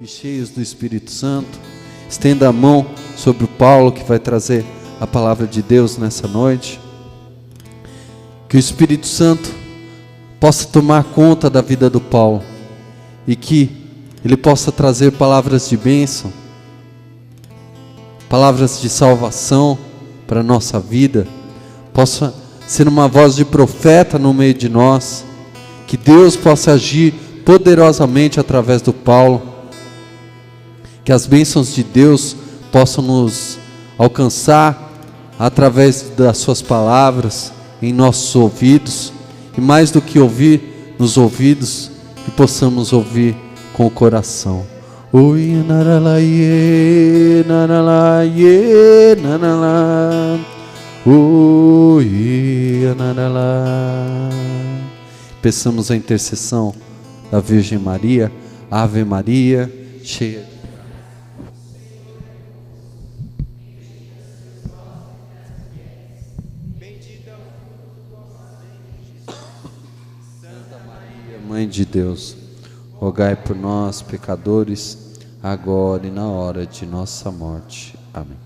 e cheios do Espírito Santo, estenda a mão sobre o Paulo que vai trazer a palavra de Deus nessa noite. Que o Espírito Santo possa tomar conta da vida do Paulo e que ele possa trazer palavras de bênção, palavras de salvação para a nossa vida, possa ser uma voz de profeta no meio de nós, que Deus possa agir poderosamente através do Paulo, que as bênçãos de Deus possam nos alcançar através das suas palavras em nossos ouvidos, e mais do que ouvir nos ouvidos, que possamos ouvir com o coração. Oi, naralaie, naralaie, narala. Oi, narala. Peçamos a intercessão da Virgem Maria. Ave Maria, cheia de Mãe de Deus, rogai por nós, pecadores, agora e na hora de nossa morte. Amém.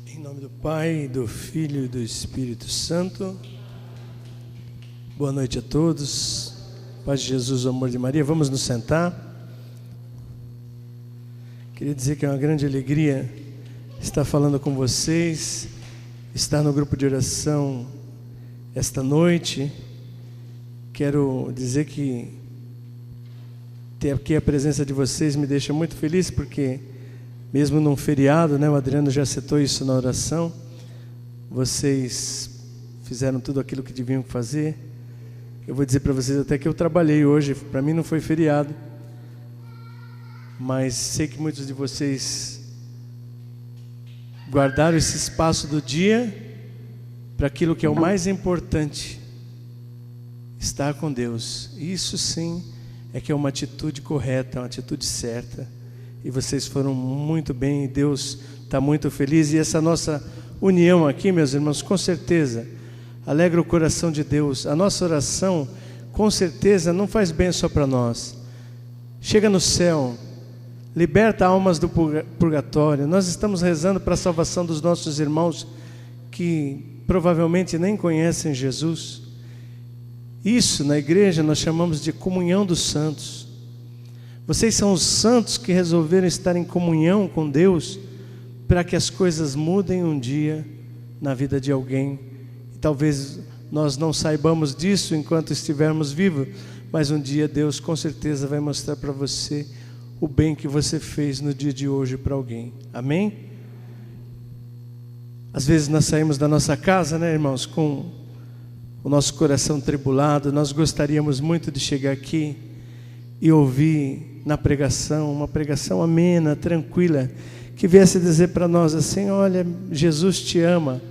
Em nome do Pai, do Filho e do Espírito Santo. Boa noite a todos. Paz de Jesus, o amor de Maria. Vamos nos sentar. Queria dizer que é uma grande alegria estar falando com vocês, estar no grupo de oração esta noite. Quero dizer que ter aqui a presença de vocês me deixa muito feliz, porque mesmo num feriado, né, o Adriano já citou isso na oração, vocês fizeram tudo aquilo que deviam fazer. Eu vou dizer para vocês até que eu trabalhei hoje, para mim não foi feriado, mas sei que muitos de vocês guardaram esse espaço do dia para aquilo que é o mais importante, estar com Deus. Isso sim é que é uma atitude correta, uma atitude certa. E vocês foram muito bem, e Deus está muito feliz. E essa nossa união aqui, meus irmãos, com certeza alegra o coração de Deus. A nossa oração, com certeza, não faz bem só para nós. Chega no céu, liberta almas do purgatório. Nós estamos rezando para a salvação dos nossos irmãos que provavelmente nem conhecem Jesus. Isso, na igreja, nós chamamos de comunhão dos santos. Vocês são os santos que resolveram estar em comunhão com Deus para que as coisas mudem um dia na vida de alguém. E talvez nós não saibamos disso enquanto estivermos vivos, mas um dia Deus com certeza vai mostrar para você o bem que você fez no dia de hoje para alguém. Amém? Às vezes nós saímos da nossa casa, né, irmãos, com o nosso coração tribulado. Nós gostaríamos muito de chegar aqui e ouvir na pregação, uma pregação amena, tranquila, que viesse dizer para nós assim: olha, Jesus te ama.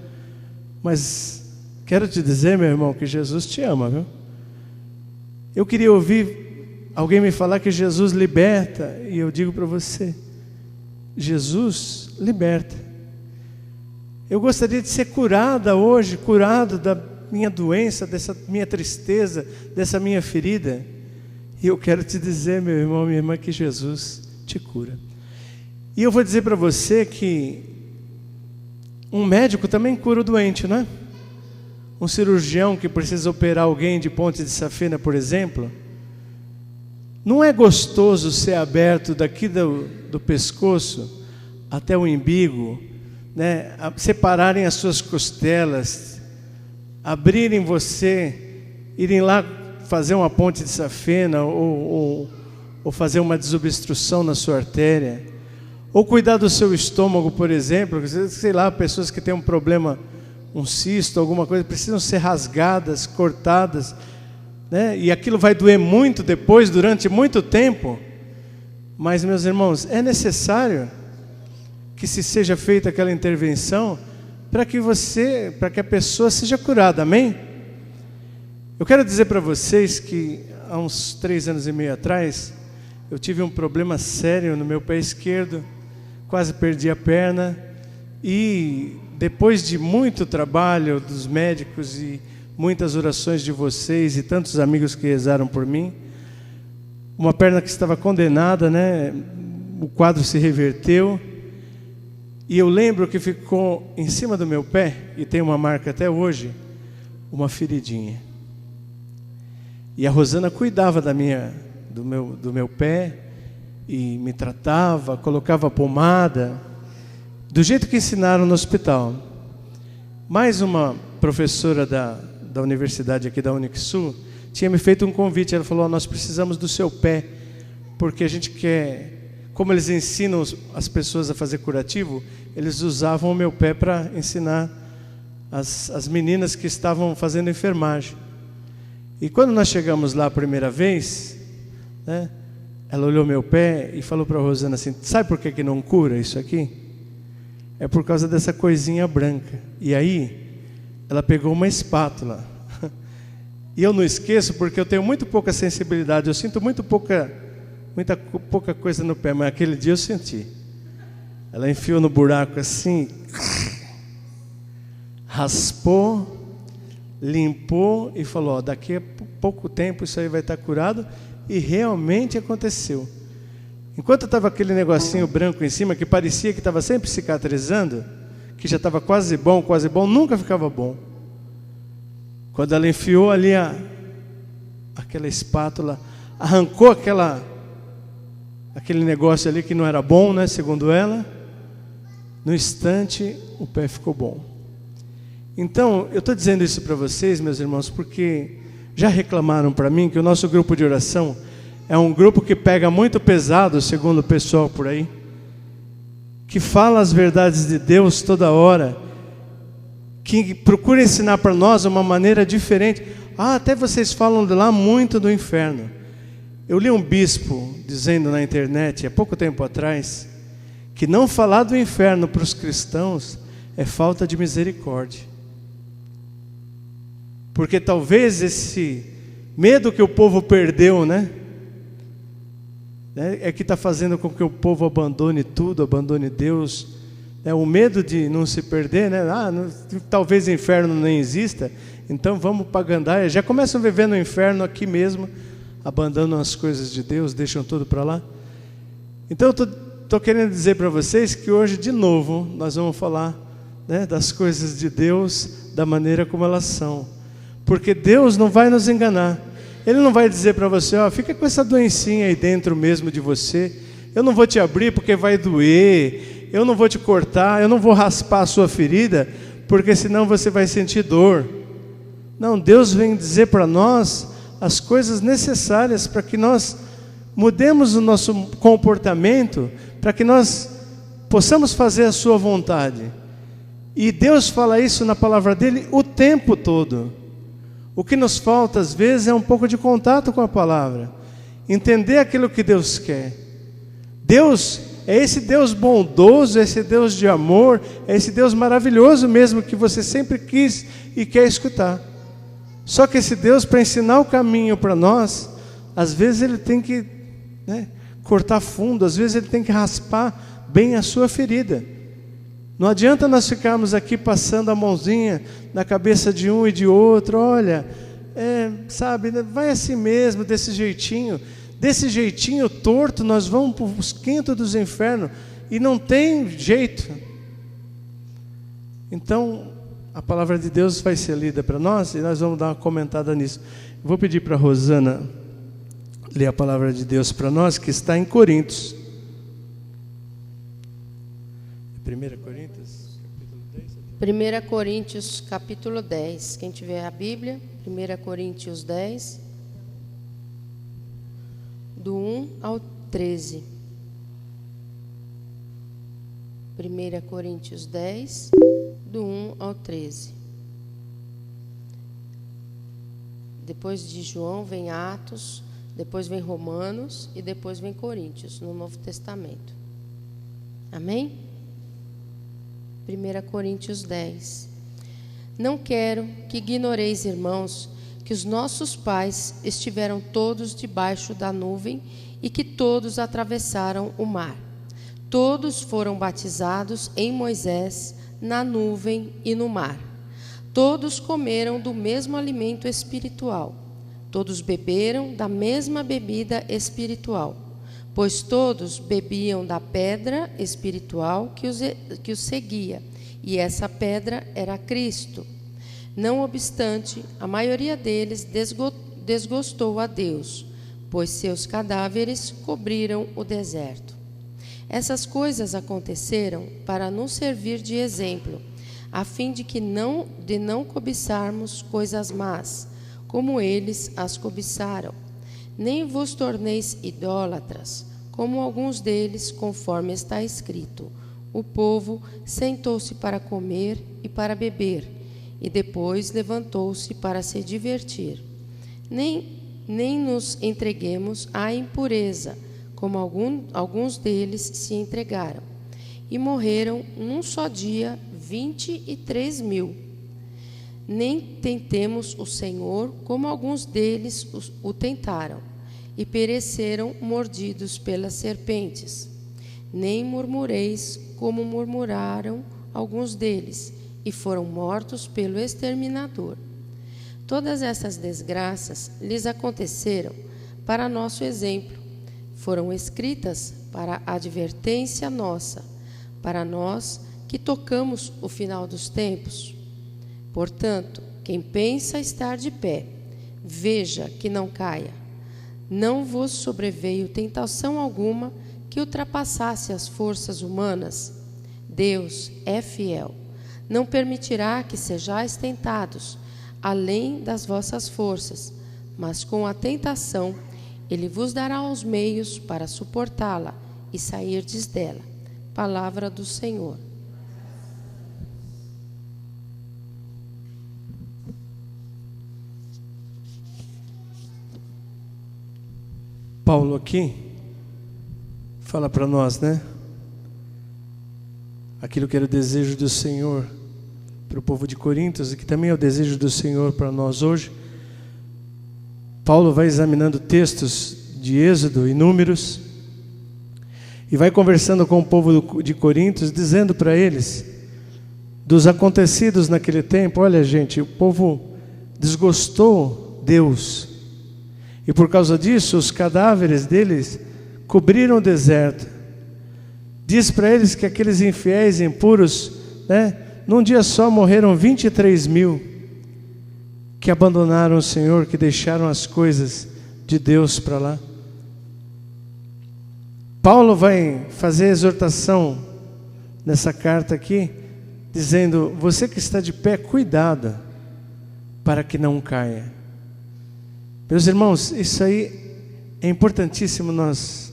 Mas quero te dizer, meu irmão, que Jesus te ama, viu? Eu queria ouvir alguém me falar que Jesus liberta, e eu digo para você: Jesus liberta. Eu gostaria de ser curada hoje, curado da minha doença, dessa minha tristeza, dessa minha ferida. E eu quero te dizer, meu irmão, minha irmã, que Jesus te cura. E eu vou dizer para você que um médico também cura o doente, não é? Um cirurgião que precisa operar alguém de ponte de safena, por exemplo, não é gostoso ser aberto daqui do pescoço até o umbigo, né? Separarem as suas costelas, abrirem você, irem lá fazer uma ponte de safena ou fazer uma desobstrução na sua artéria, ou cuidar do seu estômago, por exemplo. Sei lá, pessoas que têm um problema, um cisto, alguma coisa, precisam ser rasgadas, cortadas, né? E aquilo vai doer muito depois, durante muito tempo. Mas, meus irmãos, é necessário que se seja feita aquela intervenção para que a pessoa seja curada, amém? Eu quero dizer para vocês que há uns 3 anos e meio atrás, eu tive um problema sério no meu pé esquerdo, quase perdi a perna, e depois de muito trabalho dos médicos e muitas orações de vocês e tantos amigos que rezaram por mim, uma perna que estava condenada, né? O quadro se reverteu. E eu lembro que ficou em cima do meu pé, e tem uma marca até hoje, uma feridinha. E a Rosana cuidava do meu pé, e me tratava, colocava pomada, do jeito que ensinaram no hospital. Mais uma professora da universidade aqui da Unixul tinha me feito um convite. Ela falou: nós precisamos do seu pé, porque a gente quer, como eles ensinam as pessoas a fazer curativo, eles usavam o meu pé para ensinar as meninas que estavam fazendo enfermagem. E quando nós chegamos lá a primeira vez, né, ela olhou meu pé e falou para a Rosana assim: sabe por que não cura isso aqui? É por causa dessa coisinha branca. E aí, ela pegou uma espátula. E eu não esqueço, porque eu tenho muito pouca sensibilidade. Eu sinto muito pouca coisa no pé, mas aquele dia eu senti. Ela enfiou no buraco assim, raspou, limpou e falou: ó, daqui a pouco tempo isso aí vai estar curado. E realmente aconteceu. Enquanto estava aquele negocinho branco em cima, que parecia que estava sempre cicatrizando, que já estava quase bom, nunca ficava bom. Quando ela enfiou ali aquela espátula, arrancou aquele negócio ali que não era bom, né, segundo ela, no instante o pé ficou bom. Então, eu estou dizendo isso para vocês, meus irmãos, porque já reclamaram para mim que o nosso grupo de oração é um grupo que pega muito pesado, segundo o pessoal por aí, que fala as verdades de Deus toda hora, que procura ensinar para nós uma maneira diferente. Até vocês falam de lá muito do inferno. Eu li um bispo dizendo na internet, há pouco tempo atrás, que não falar do inferno para os cristãos é falta de misericórdia. Porque talvez esse medo que o povo perdeu, né? É que está fazendo com que o povo abandone tudo, abandone Deus. O medo de não se perder, né? Talvez o inferno nem exista, então vamos para a gandaia. Já começam a viver no inferno aqui mesmo, abandonam as coisas de Deus, deixam tudo para lá. Então eu estou querendo dizer para vocês que hoje, de novo, nós vamos falar, né, das coisas de Deus, da maneira como elas são. Porque Deus não vai nos enganar. Ele não vai dizer para você: ó, fica com essa doencinha aí dentro mesmo de você. Eu não vou te abrir porque vai doer. Eu não vou te cortar. Eu não vou raspar a sua ferida, porque senão você vai sentir dor. Não, Deus vem dizer para nós as coisas necessárias para que nós mudemos o nosso comportamento, para que nós possamos fazer a sua vontade. E Deus fala isso na palavra dele o tempo todo. O que nos falta às vezes é um pouco de contato com a palavra, entender aquilo que Deus quer. Deus é esse Deus bondoso, esse Deus de amor, é esse Deus maravilhoso mesmo que você sempre quis e quer escutar. Só que esse Deus, para ensinar o caminho para nós, às vezes ele tem que, né, cortar fundo, às vezes ele tem que raspar bem a sua ferida. Não adianta nós ficarmos aqui passando a mãozinha na cabeça de um e de outro. Olha, sabe, vai assim mesmo, desse jeitinho torto, nós vamos para os quintos dos infernos, e não tem jeito. Então, a palavra de Deus vai ser lida para nós, e nós vamos dar uma comentada nisso. Vou pedir para a Rosana ler a palavra de Deus para nós, que está em Coríntios. 1 Coríntios, capítulo 10. Quem tiver a Bíblia, 1 Coríntios 10, do 1 ao 13. 1 Coríntios 10, do 1 ao 13. Depois de João vem Atos, depois vem Romanos e depois vem Coríntios, no Novo Testamento. Amém? 1 Coríntios 10. Não quero que ignoreis, irmãos, que os nossos pais estiveram todos debaixo da nuvem e que todos atravessaram o mar. Todos foram batizados em Moisés, na nuvem e no mar. Todos comeram do mesmo alimento espiritual, Todos beberam da mesma bebida espiritual, pois todos bebiam da pedra espiritual que os seguia, e essa pedra era Cristo. Não obstante, a maioria deles desgostou a Deus, pois seus cadáveres cobriram o deserto. Essas coisas aconteceram para nos servir de exemplo, a fim de não cobiçarmos coisas más, como eles as cobiçaram. Nem vos torneis idólatras, como alguns deles, conforme está escrito: o povo sentou-se para comer e para beber, e depois levantou-se para se divertir. Nem nos entreguemos à impureza, como alguns deles se entregaram, e morreram num só dia 23.000. Nem tentemos o Senhor, como alguns deles o tentaram, e pereceram mordidos pelas serpentes. Nem murmureis, como murmuraram alguns deles, e foram mortos pelo exterminador. Todas essas desgraças lhes aconteceram para nosso exemplo, foram escritas para advertência nossa, para nós que tocamos o final dos tempos. Portanto, quem pensa estar de pé, veja que não caia. Não vos sobreveio tentação alguma que ultrapassasse as forças humanas. Deus é fiel. Não permitirá que sejais tentados, além das vossas forças, mas com a tentação Ele vos dará os meios para suportá-la e sairdes dela. Palavra do Senhor. Paulo aqui fala para nós, né? Aquilo que era o desejo do Senhor para o povo de Corinto, e que também é o desejo do Senhor para nós hoje. Paulo vai examinando textos de Êxodo e Números e vai conversando com o povo de Corinto, dizendo para eles dos acontecidos naquele tempo. Olha, gente, o povo desgostou Deus, e por causa disso os cadáveres deles cobriram o deserto. Diz para eles que aqueles infiéis, impuros, né, num dia só morreram 23.000, que abandonaram o Senhor, que deixaram as coisas de Deus para lá. Paulo vai fazer a exortação nessa carta aqui, dizendo: você que está de pé, cuidado para que não caia. Meus irmãos, isso aí é importantíssimo nós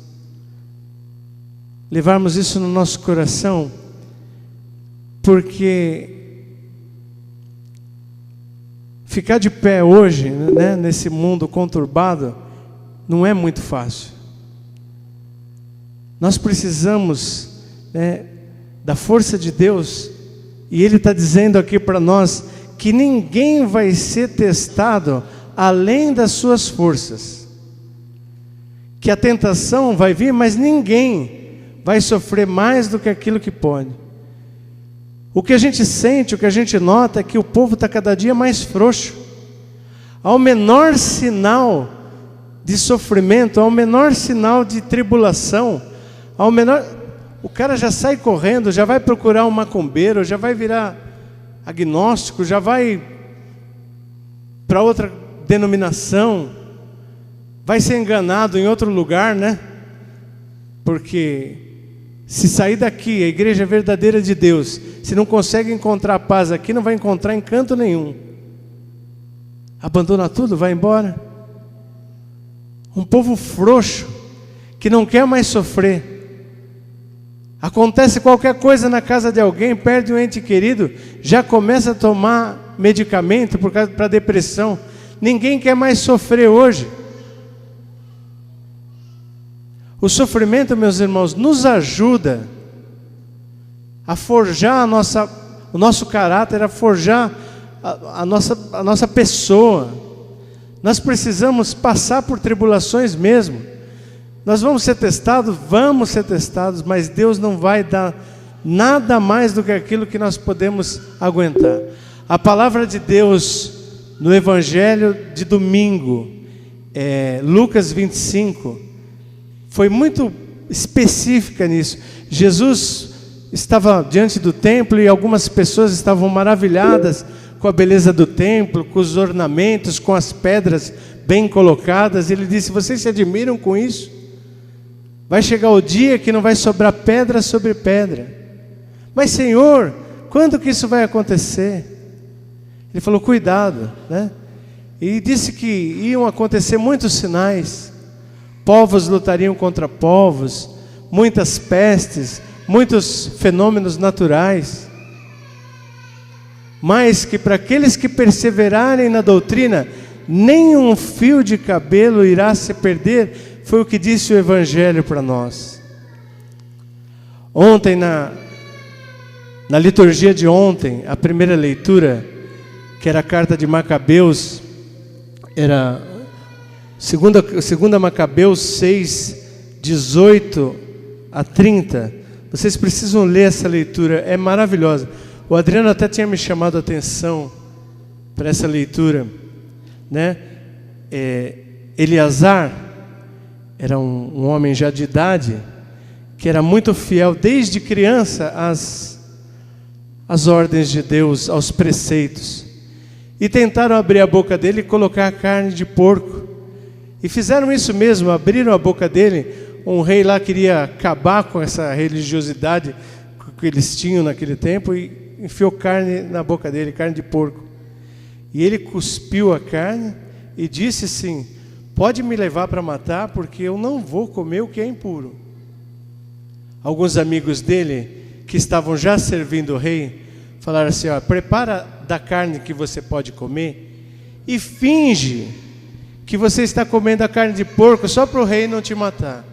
levarmos isso no nosso coração, porque ficar de pé hoje, né, nesse mundo conturbado, não é muito fácil. Nós precisamos, né, da força de Deus, e Ele está dizendo aqui para nós que ninguém vai ser testado além das suas forças, que a tentação vai vir, mas ninguém vai sofrer mais do que aquilo que pode. O que a gente sente, o que a gente nota é que o povo está cada dia mais frouxo. Ao menor sinal de sofrimento, ao menor sinal de tribulação, o cara já sai correndo, já vai procurar um macumbeiro, já vai virar agnóstico, já vai para outra denominação, vai ser enganado em outro lugar, né? Porque se sair daqui, a igreja verdadeira de Deus, se não consegue encontrar paz aqui, não vai encontrar em canto nenhum. Abandona tudo, vai embora. Um povo frouxo, que não quer mais sofrer. Acontece qualquer coisa na casa de alguém, perde um ente querido, já começa a tomar medicamento para depressão. Ninguém quer mais sofrer hoje. O sofrimento, meus irmãos, nos ajuda a forjar o nosso caráter, a forjar a nossa pessoa. Nós precisamos passar por tribulações mesmo. Nós vamos ser testados, mas Deus não vai dar nada mais do que aquilo que nós podemos aguentar. A palavra de Deus no Evangelho de domingo, Lucas 25 foi muito específica nisso. Jesus estava diante do templo e algumas pessoas estavam maravilhadas com a beleza do templo, com os ornamentos, com as pedras bem colocadas. Ele disse: vocês se admiram com isso? Vai chegar o dia que não vai sobrar pedra sobre pedra. Mas Senhor, quando que isso vai acontecer? Ele falou: cuidado, né? E disse que iam acontecer muitos sinais. Povos lutariam contra povos, muitas pestes, muitos fenômenos naturais. Mas que para aqueles que perseverarem na doutrina, nem um fio de cabelo irá se perder. Foi o que disse o Evangelho para nós. Ontem, na liturgia de ontem, a primeira leitura, que era a carta de Macabeus, era segunda Macabeus 6, 18 a 30. Vocês precisam ler essa leitura, é maravilhosa. O Adriano até tinha me chamado a atenção para essa leitura, né? Eleazar era um homem já de idade, que era muito fiel desde criança às ordens de Deus, aos preceitos. E tentaram abrir a boca dele e colocar carne de porco. E fizeram isso mesmo, abriram a boca dele. Um rei lá queria acabar com essa religiosidade que eles tinham naquele tempo e enfiou carne na boca dele, carne de porco. E ele cuspiu a carne e disse assim: pode me levar para matar, porque eu não vou comer o que é impuro. Alguns amigos dele, que estavam já servindo o rei, falaram assim: ó, prepara da carne que você pode comer e finge que você está comendo a carne de porco só para o rei não te matar.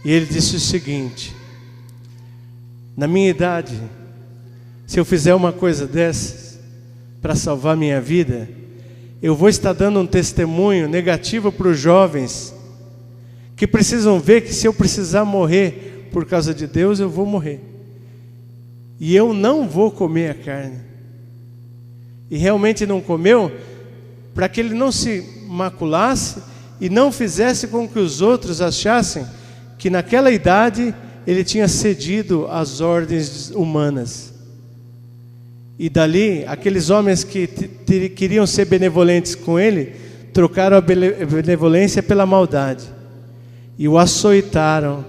E ele disse o seguinte: na minha idade, se eu fizer uma coisa dessas para salvar minha vida, eu vou estar dando um testemunho negativo para os jovens que precisam ver que se eu precisar morrer por causa de Deus, eu vou morrer. E eu não vou comer a carne. E realmente não comeu, para que ele não se maculasse e não fizesse com que os outros achassem que naquela idade ele tinha cedido às ordens humanas. E dali, aqueles homens que queriam ser benevolentes com ele, trocaram a benevolência pela maldade. E o açoitaram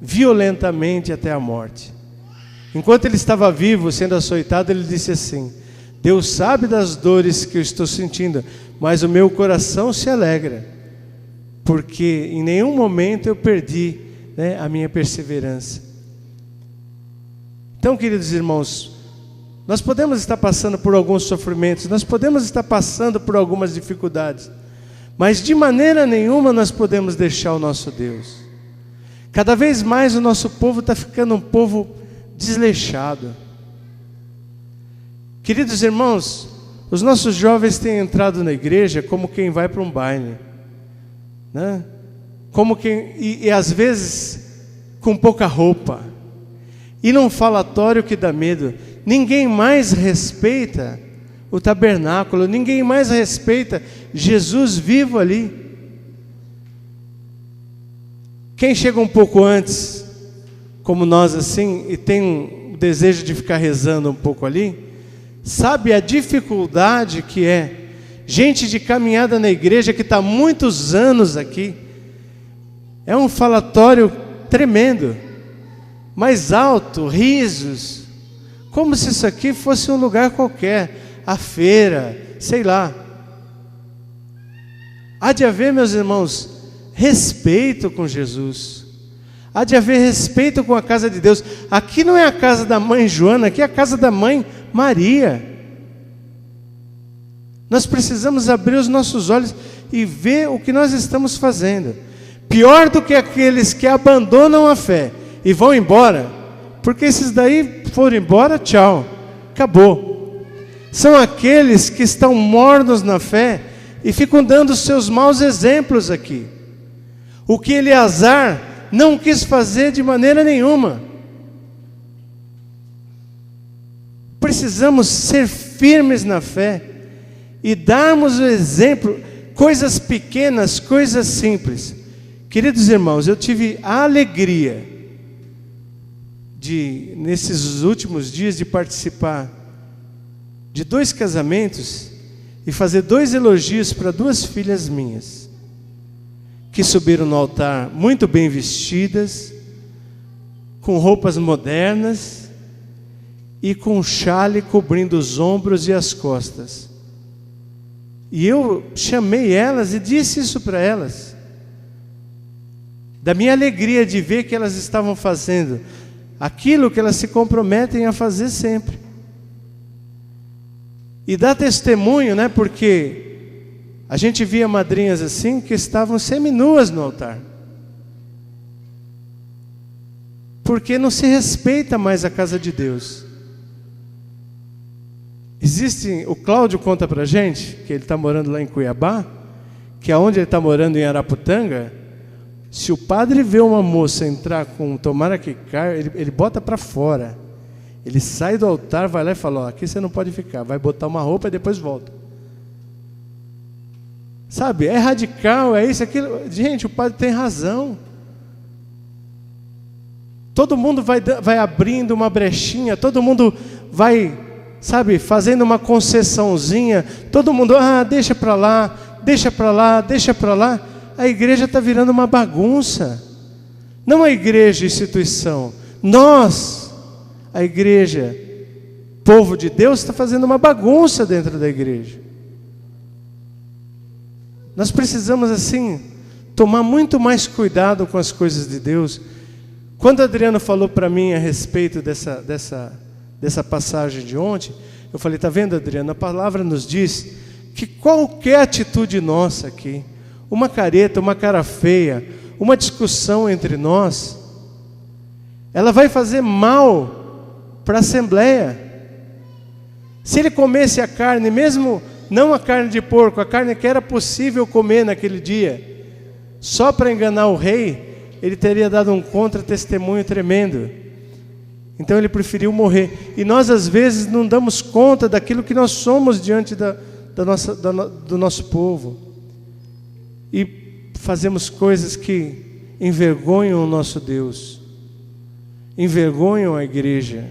violentamente até a morte. Enquanto ele estava vivo, sendo açoitado, ele disse assim: Deus sabe das dores que eu estou sentindo, mas o meu coração se alegra, porque em nenhum momento eu perdi, né, a minha perseverança. Então, queridos irmãos, nós podemos estar passando por alguns sofrimentos, nós podemos estar passando por algumas dificuldades, mas de maneira nenhuma nós podemos deixar o nosso Deus. Cada vez mais o nosso povo está ficando um povo desleixado. Queridos irmãos, os nossos jovens têm entrado na igreja como quem vai para um baile, né? Como quem, e às vezes com pouca roupa, e num falatório que dá medo. Ninguém mais respeita o tabernáculo, ninguém mais respeita Jesus vivo ali. Quem chega um pouco antes, como nós assim, e tem um desejo de ficar rezando um pouco ali, sabe a dificuldade que é. Gente de caminhada na igreja que está há muitos anos aqui, é um falatório tremendo, mais alto, risos, como se isso aqui fosse um lugar qualquer, a feira, sei lá. Há de haver, meus irmãos, respeito com Jesus. Há de haver respeito com a casa de Deus. Aqui não é a casa da mãe Joana, aqui é a casa da mãe Maria. Nós precisamos abrir os nossos olhos e ver o que nós estamos fazendo. Pior do que aqueles que abandonam a fé e vão embora, porque esses daí foram embora, tchau, acabou. São aqueles que estão mornos na fé e ficam dando seus maus exemplos aqui. O que Eleazar não quis fazer de maneira nenhuma. Precisamos ser firmes na fé e darmos o exemplo. coisas pequenas, coisas simples. Queridos irmãos, eu tive a alegria de, nesses últimos dias, de participar de 2 casamentos e fazer 2 elogios para 2 filhas minhas, que subiram no altar muito bem vestidas, com roupas modernas e com um chale cobrindo os ombros e as costas. E eu chamei elas e disse isso para elas, da minha alegria de ver que elas estavam fazendo aquilo que elas se comprometem a fazer sempre. E dá testemunho, né? Porque a gente via madrinhas assim que estavam seminuas no altar. Porque não se respeita mais a casa de Deus. O Cláudio conta pra gente, que ele está morando lá em Cuiabá, que aonde ele está morando em Araputanga, se o padre vê uma moça entrar com tomara que caia, ele bota para fora. Ele sai do altar, vai lá e fala, ó, aqui você não pode ficar, vai botar uma roupa e depois volta. Sabe, é radical, é isso, aquilo. Gente, o padre tem razão. Todo mundo vai abrindo uma brechinha, todo mundo vai, sabe, fazendo uma concessãozinha, todo mundo, deixa para lá, deixa para lá, deixa para lá. A igreja está virando uma bagunça. Não a igreja instituição, nós, a igreja, povo de Deus, está fazendo uma bagunça dentro da igreja. Nós precisamos assim tomar muito mais cuidado com as coisas de Deus. Quando Adriano falou para mim a respeito dessa passagem de ontem, eu falei, está vendo, Adriano, a palavra nos diz que qualquer atitude nossa aqui, uma careta, uma cara feia, uma discussão entre nós, ela vai fazer mal para a assembleia. Se ele comesse a carne, mesmo não a carne de porco, a carne que era possível comer naquele dia, só para enganar o rei, ele teria dado um contra-testemunho tremendo. Então ele preferiu morrer. E nós às vezes não damos conta daquilo que nós somos diante do nosso povo. E fazemos coisas que envergonham o nosso Deus, envergonham a igreja.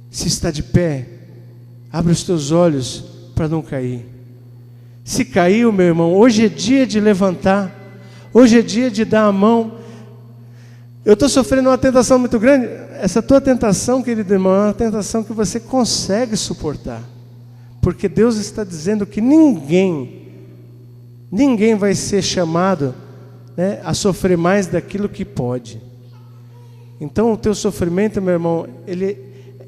Se está de pé, abre os teus olhos para não cair. Se caiu, meu irmão, hoje é dia de levantar, hoje é dia de dar a mão. Eu estou sofrendo uma tentação muito grande. Essa tua tentação, querido irmão, é uma tentação que você consegue suportar, porque Deus está dizendo que ninguém vai ser chamado, né, a sofrer mais daquilo que pode. Então o teu sofrimento, meu irmão, ele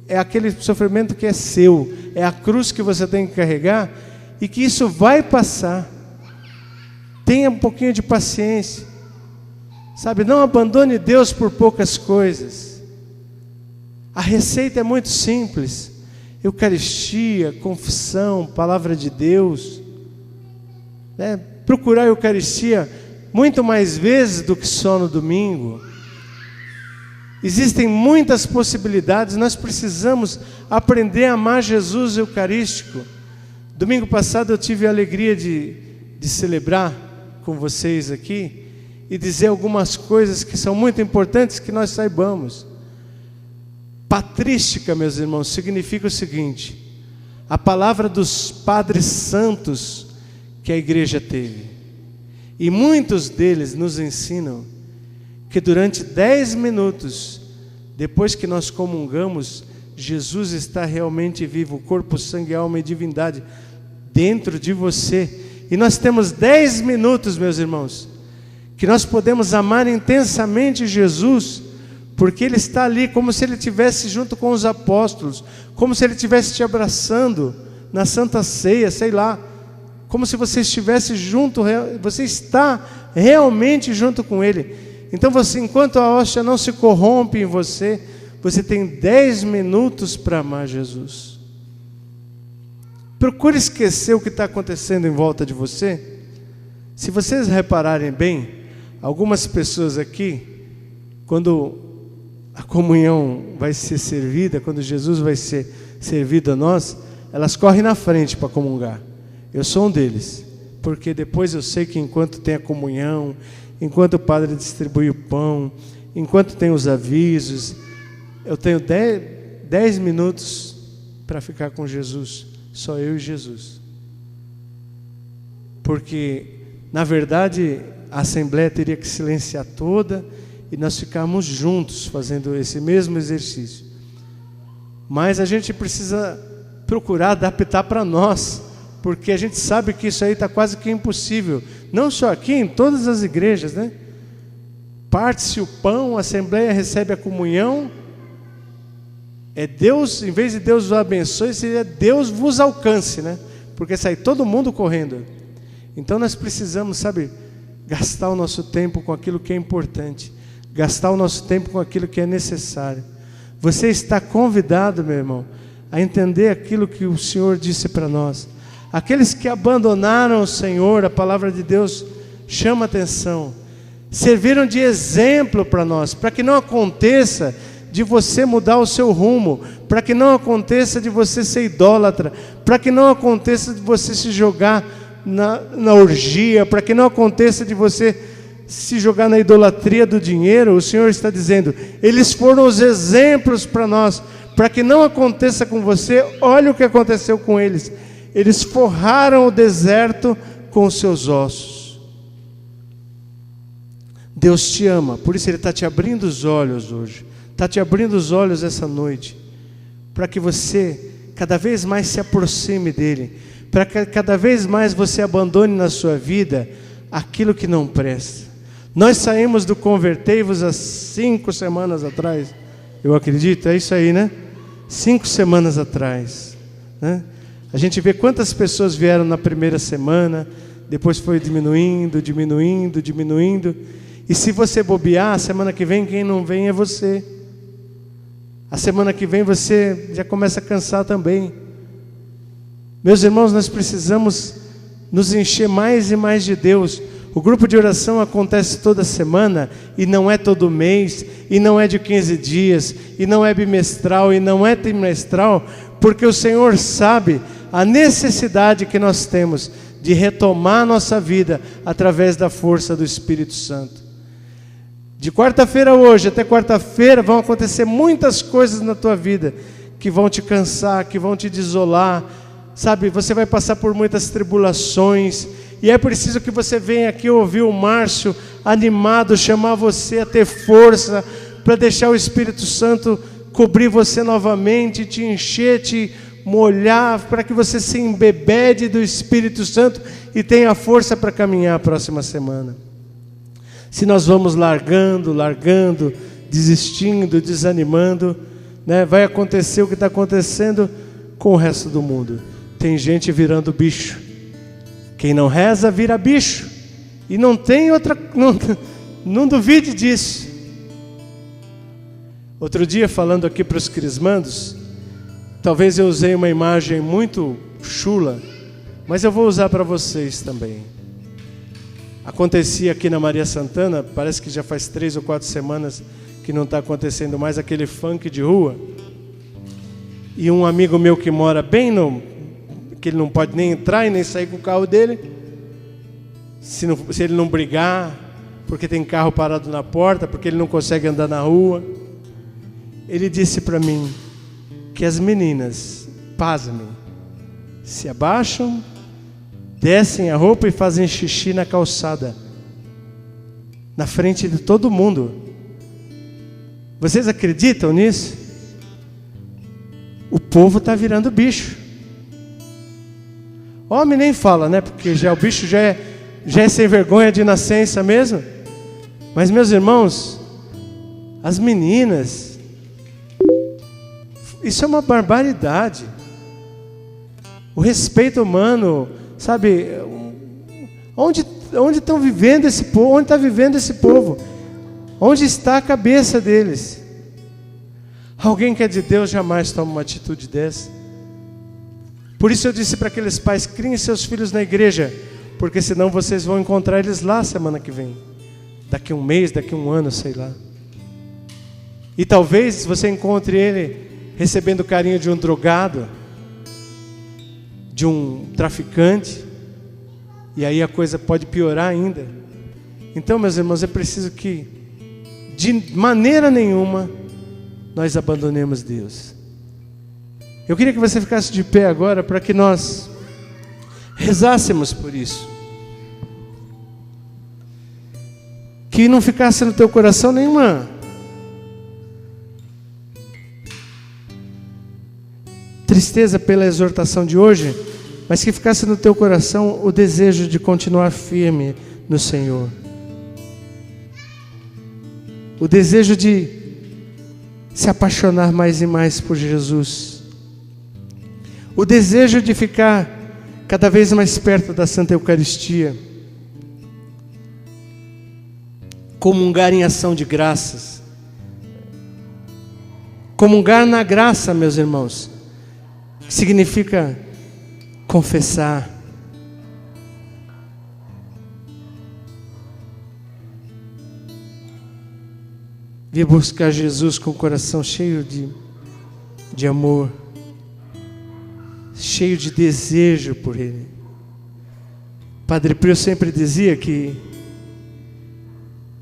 é aquele sofrimento que é seu, é a cruz que você tem que carregar, e que isso vai passar. Tenha um pouquinho de paciência, sabe, não abandone Deus por poucas coisas. A receita é muito simples: Eucaristia, confissão, palavra de Deus, né? Procurar a Eucaristia muito mais vezes do que só no domingo. Existem muitas possibilidades. Nós precisamos aprender a amar Jesus eucarístico. Domingo passado eu tive a alegria de celebrar com vocês aqui e dizer algumas coisas que são muito importantes que nós saibamos. Patrística, meus irmãos, significa o seguinte: a palavra dos padres santos que a igreja teve. E muitos deles nos ensinam que durante 10 minutos, depois que nós comungamos, Jesus está realmente vivo, corpo, sangue, alma e divindade dentro de você. E nós temos 10 minutos, meus irmãos, que nós podemos amar intensamente Jesus, porque Ele está ali como se Ele estivesse junto com os apóstolos, como se Ele estivesse te abraçando na Santa Ceia, sei lá, como se você estivesse junto, você está realmente junto com Ele. Então você, enquanto a hóstia não se corrompe em você, você tem 10 minutos para amar Jesus. Procure esquecer o que está acontecendo em volta de você. Se vocês repararem bem, algumas pessoas aqui, quando a comunhão vai ser servida, quando Jesus vai ser servido a nós, elas correm na frente para comungar. Eu sou um deles, porque depois eu sei que enquanto tem a comunhão, enquanto o padre distribui o pão, enquanto tem os avisos, eu tenho 10 minutos para ficar com Jesus, só eu e Jesus. Porque, na verdade, a Assembleia teria que silenciar toda e nós ficarmos juntos fazendo esse mesmo exercício. Mas a gente precisa procurar adaptar para nós, porque a gente sabe que isso aí está quase que impossível. Não só aqui, em todas as igrejas, né? Parte-se o pão, a Assembleia recebe a comunhão. É Deus, em vez de Deus vos abençoe, seria Deus vos alcance, né? Porque sai todo mundo correndo. Então nós precisamos, sabe, gastar o nosso tempo com aquilo que é importante, gastar o nosso tempo com aquilo que é necessário. Você está convidado, meu irmão, a entender aquilo que o Senhor disse para nós. Aqueles que abandonaram o Senhor, a palavra de Deus chama atenção, serviram de exemplo para nós, para que não aconteça de você mudar o seu rumo, para que não aconteça de você ser idólatra, para que não aconteça de você se jogar na orgia, para que não aconteça de você se jogar na idolatria do dinheiro. O Senhor está dizendo, eles foram os exemplos para nós, para que não aconteça com você. Olha o que aconteceu com eles. Eles forraram o deserto com os seus ossos. Deus te ama, por isso Ele está te abrindo os olhos hoje, está te abrindo os olhos essa noite, para que você cada vez mais se aproxime dEle, para que cada vez mais você abandone na sua vida aquilo que não presta. Nós saímos do Convertei-vos há 5 semanas atrás, eu acredito, é isso aí, né? 5 semanas atrás, né? A gente vê quantas pessoas vieram na primeira semana, depois foi diminuindo, e se você bobear, a semana que vem quem não vem é você. A semana que vem você já começa a cansar também. Meus irmãos, nós precisamos nos encher mais e mais de Deus. O grupo de oração acontece toda semana, e não é todo mês, e não é de 15 dias, e não é bimestral, e não é trimestral, porque o Senhor sabe a necessidade que nós temos de retomar a nossa vida através da força do Espírito Santo. De quarta-feira hoje até quarta-feira vão acontecer muitas coisas na tua vida que vão te cansar, que vão te desolar, sabe? Você vai passar por muitas tribulações, e é preciso que você venha aqui ouvir o Márcio animado, chamar você a ter força, para deixar o Espírito Santo cobrir você novamente, te encher, te molhar, para que você se embebede do Espírito Santo e tenha força para caminhar a próxima semana. Se nós vamos largando, desistindo, desanimando, né, vai acontecer o que está acontecendo com o resto do mundo. Tem gente virando bicho. Quem não reza vira bicho. E não tem outra, não duvide disso. Outro dia, falando aqui para os crismandos, talvez eu usei uma imagem muito chula, mas eu vou usar para vocês também. Acontecia aqui na Maria Santana, parece que já faz 3 ou 4 semanas que não está acontecendo mais, aquele funk de rua. E um amigo meu que mora bem que ele não pode nem entrar e nem sair com o carro dele, se ele não brigar, porque tem carro parado na porta, porque ele não consegue andar na rua. Ele disse para mim que as meninas, pasmem, se abaixam, descem a roupa e fazem xixi na calçada, na frente de todo mundo. Vocês acreditam nisso? O povo está virando bicho. Homem nem fala, né? Porque o bicho já é sem vergonha de nascença mesmo. Mas, meus irmãos, as meninas, isso é uma barbaridade. O respeito humano, sabe? Onde estão vivendo esse povo? Onde está vivendo esse povo? Onde está a cabeça deles? Alguém que é de Deus jamais toma uma atitude dessa. Por isso eu disse para aqueles pais: criem seus filhos na igreja, porque senão vocês vão encontrar eles lá semana que vem, daqui um mês, daqui um ano, sei lá. E talvez você encontre ele recebendo o carinho de um drogado, de um traficante, E aí a coisa pode piorar ainda. Então, meus irmãos, é preciso que, de maneira nenhuma, nós abandonemos Deus. Eu queria que você ficasse de pé agora para que nós rezássemos por isso. Que não ficasse no teu coração nenhuma tristeza pela exortação de hoje, mas que ficasse no teu coração o desejo de continuar firme no Senhor. O desejo de se apaixonar mais e mais por Jesus. O desejo de ficar cada vez mais perto da Santa Eucaristia. Comungar em ação de graças. Comungar na graça, meus irmãos, significa confessar. Vir buscar Jesus com o coração cheio de amor, cheio de desejo por Ele. Padre Pio sempre dizia que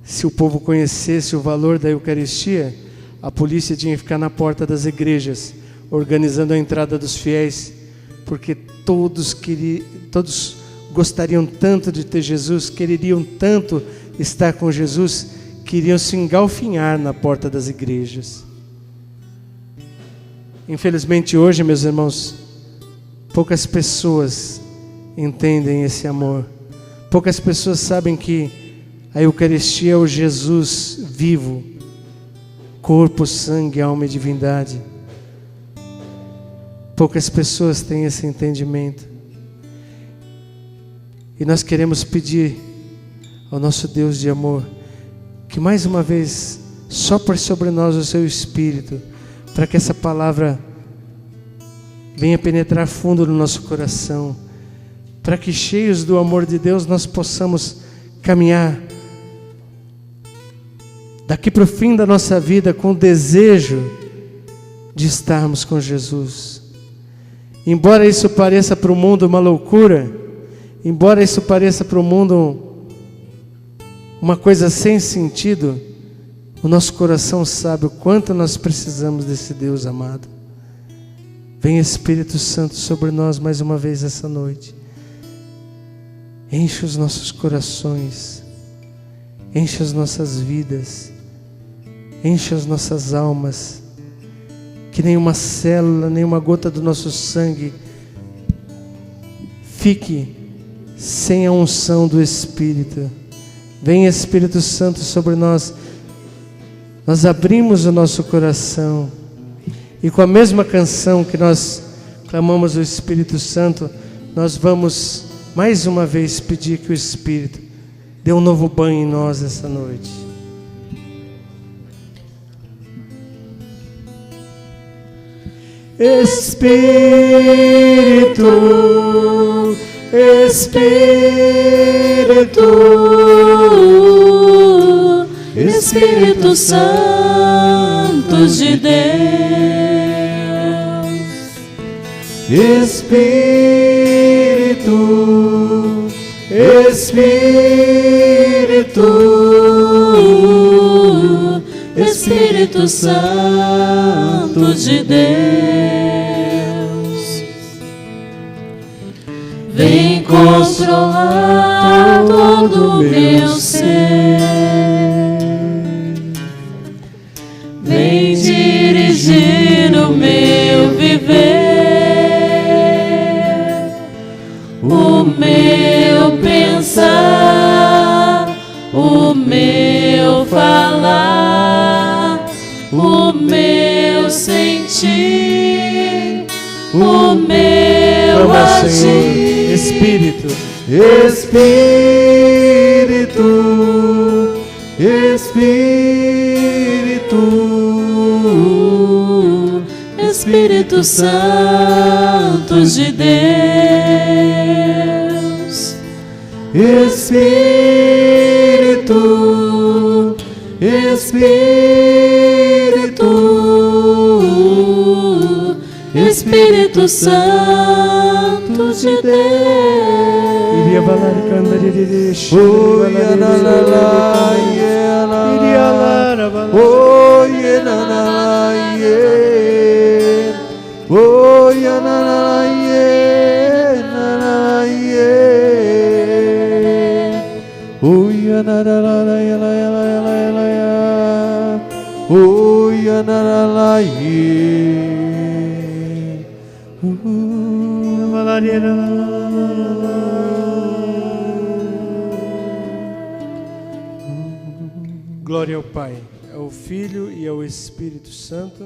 se o povo conhecesse o valor da Eucaristia, a polícia tinha que ficar na porta das igrejas, organizando a entrada dos fiéis, porque todos gostariam tanto de ter Jesus, queriam tanto estar com Jesus, queriam se engalfinhar na porta das igrejas. Infelizmente hoje, meus irmãos, poucas pessoas entendem esse amor. Poucas pessoas sabem que a Eucaristia é o Jesus vivo, corpo, sangue, alma e divindade. Poucas pessoas têm esse entendimento. E nós queremos pedir ao nosso Deus de amor que mais uma vez sopre sobre nós o seu Espírito, para que essa palavra venha penetrar fundo no nosso coração, para que cheios do amor de Deus nós possamos caminhar daqui para o fim da nossa vida com o desejo de estarmos com Jesus. Embora isso pareça para o mundo uma loucura, embora isso pareça para o mundo uma coisa sem sentido, o nosso coração sabe o quanto nós precisamos desse Deus amado. Vem Espírito Santo sobre nós mais uma vez essa noite. Enche os nossos corações, enche as nossas vidas, enche as nossas almas, que nenhuma célula, nenhuma gota do nosso sangue fique sem a unção do Espírito. Vem Espírito Santo sobre nós. Nós abrimos o nosso coração e com a mesma canção que nós clamamos o Espírito Santo, nós vamos mais uma vez pedir que o Espírito dê um novo banho em nós essa noite. Espírito, Espírito, Espírito Santo de Deus, Espírito, Espírito, Espírito Santo de Deus, vem consolar todo o meu ser, vem dirigir o meu viver, o meu pensar, o meu falar, o meu sentir, o meu agir. Espírito, Espírito, Espírito, Espírito Santo de Deus, Espírito, Espírito, Espírito Santo de Deus. Glória ao Pai, ao Filho e ao Espírito Santo.